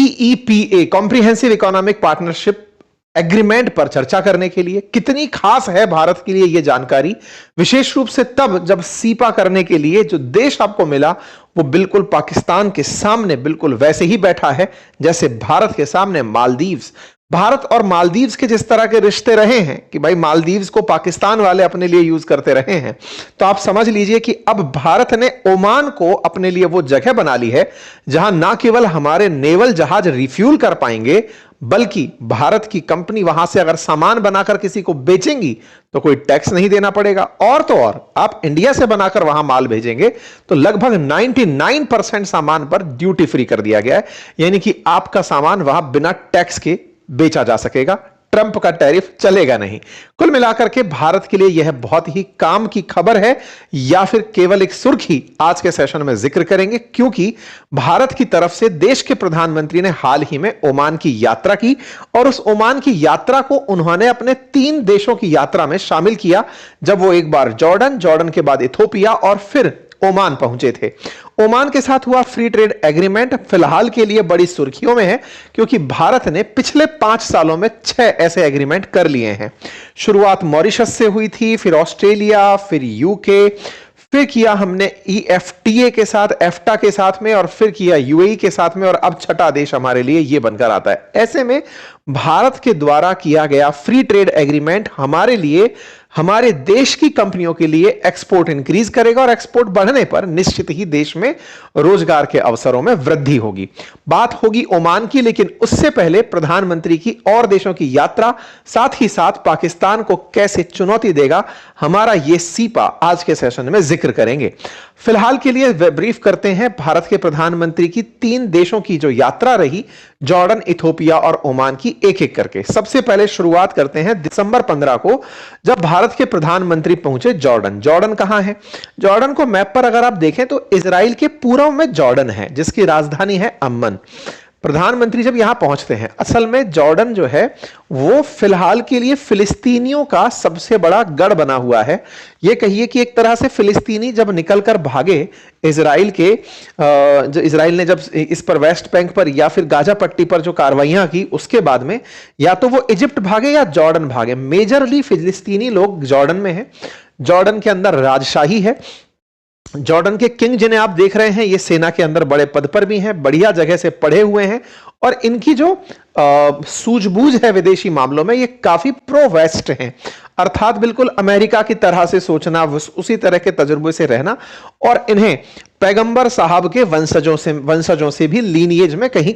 CEPA comprehensive economic partnership agreement पर चर्चा करने के लिए। कितनी खास है भारत के लिए यह जानकारी, विशेष रूप से तब जब सीपा करने के लिए जो देश आपको मिला वो बिल्कुल पाकिस्तान के सामने बिल्कुल वैसे ही बैठा है जैसे भारत के सामने मालदीव्स। भारत और मालदीव्स के जिस तरह के रिश्ते रहे हैं कि भाई मालदीव्स को पाकिस्तान वाले अपने लिए यूज करते रहे हैं, तो आप समझ लीजिए कि अब भारत ने ओमान को अपने लिए वो जगह बना ली है जहां ना केवल हमारे नेवल जहाज रिफ्यूल कर पाएंगे, बल्कि भारत की कंपनी वहां से अगर सामान बनाकर किसी को बेचेंगी तो कोई टैक्स नहीं देना पड़ेगा। और तो और आप इंडिया से बनाकर वहां माल भेजेंगे तो लगभग 99% सामान पर ड्यूटी फ्री कर दिया गया है, यानी कि आपका सामान वहां बिना टैक्स के बेचा जा सकेगा। ट्रंप का टैरिफ चलेगा नहीं। कुल मिलाकर के भारत के लिए यह बहुत ही काम की खबर है, या फिर केवल एक सुर्खी आज के सेशन में जिक्र करेंगे, क्योंकि भारत की तरफ से देश के प्रधानमंत्री ने हाल ही में ओमान की यात्रा की और उस ओमान की यात्रा को उन्होंने अपने 3 देशों की यात्रा में शामिल किया, जब वो एक बार जॉर्डन के बाद इथोपिया और फिर ओमान पहुंचे थे। ओमान के साथ हुआ फ्री ट्रेड एग्रीमेंट फिलहाल के लिए बड़ी सुर्खियों में है, क्योंकि भारत ने पिछले 5 सालों में 6 ऐसे एग्रीमेंट कर लिए हैं। शुरुआत मॉरिशस से हुई थी, फिर ऑस्ट्रेलिया, फिर यूके, फिर किया हमने EFTA के साथ, एफ्टा के साथ में, और फिर किया UAE के साथ में, और अब छठा देश हमारे लिए यह बनकर आता है। ऐसे में भारत के द्वारा किया गया फ्री ट्रेड एग्रीमेंट हमारे लिए, हमारे देश की कंपनियों के लिए एक्सपोर्ट इंक्रीज करेगा, और एक्सपोर्ट बढ़ने पर निश्चित ही देश में रोजगार के अवसरों में वृद्धि होगी। बात होगी ओमान की, लेकिन उससे पहले प्रधानमंत्री की और देशों की यात्रा, साथ ही साथ पाकिस्तान को कैसे चुनौती देगा हमारा यह सीपा आज के सेशन में जिक्र करेंगे। फिलहाल के लिए ब्रीफ करते हैं भारत के प्रधानमंत्री की 3 देशों की जो यात्रा रही, जॉर्डन, इथोपिया और ओमान की, एक एक करके। सबसे पहले शुरुआत करते हैं दिसंबर 15 को, जब भारत के प्रधानमंत्री पहुंचे जॉर्डन। जॉर्डन कहां है? जॉर्डन को मैप पर अगर आप देखें तो इजराइल के पूर्व में जॉर्डन है, जिसकी राजधानी है अम्मन। प्रधानमंत्री जब यहां पहुंचते हैं, असल में जॉर्डन जो है वो फिलहाल के लिए फिलिस्तीनियों का सबसे बड़ा गढ़ बना हुआ है। ये कहिए कि एक तरह से फिलिस्तीनी जब निकलकर भागे इजराइल के, जो इजराइल ने जब इस पर वेस्ट बैंक पर या फिर गाजा पट्टी पर जो कार्रवाइयां की, उसके बाद में या तो वो इजिप्ट भागे या जॉर्डन भागे। मेजरली फिलिस्तीनी लोग जॉर्डन में हैं। जॉर्डन के अंदर राजशाही है। जॉर्डन के किंग जिन्हें आप देख रहे हैं, ये सेना के अंदर बड़े पद पर भी हैं, बढ़िया जगह से पढ़े हुए हैं, और इनकी जो सूझबूझ है विदेशी मामलों में, ये काफी प्रो वेस्ट हैं, अर्थात बिल्कुल अमेरिका की तरह से सोचना, उसी तरह के तजुर्बे से रहना, और इन्हें पैगंबर साहब के वंशजों से भी लीनिएज में कहीं